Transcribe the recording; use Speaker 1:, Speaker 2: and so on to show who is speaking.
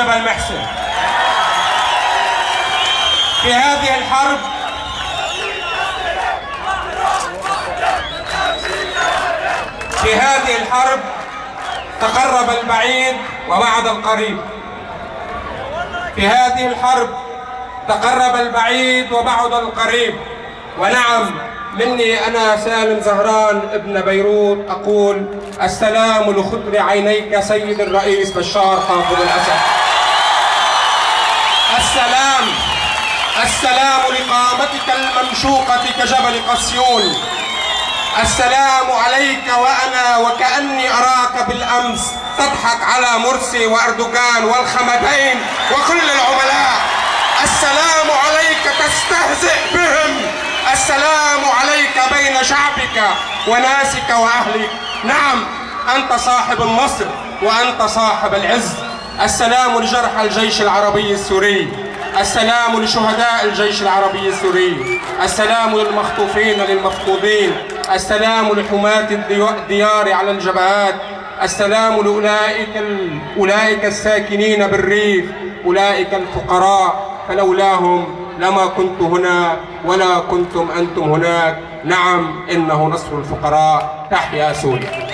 Speaker 1: جبل محسن. في هذه الحرب تقرب البعيد وبعد القريب. في هذه الحرب تقرب البعيد وبعد القريب. ونعم، مني أنا سالم زهران ابن بيروت أقول السلام لخضر عينيك سيد الرئيس بشار حافظ الأسد. السلام لقامتك الممشوقة كجبل قسيون. السلام عليك وأنا وكأني أراك بالأمس تضحك على مرسي وأردوغان والخمدين وكل العملاء. السلام عليك تستهزئ بهم. السلام عليك بين شعبك وناسك وأهلك. نعم، أنت صاحب النصر وأنت صاحب العز. السلام لجرحى الجيش العربي السوري. السلام لشهداء الجيش العربي السوري. السلام للمخطوفين للمفقودين. السلام لحماة الديار على الجبهات. السلام لأولئك الساكنين بالريف، أولئك الفقراء، فلولاهم لما كنت هنا ولا كنتم أنتم هناك. نعم، إنه نصر الفقراء. تحيا سوريا.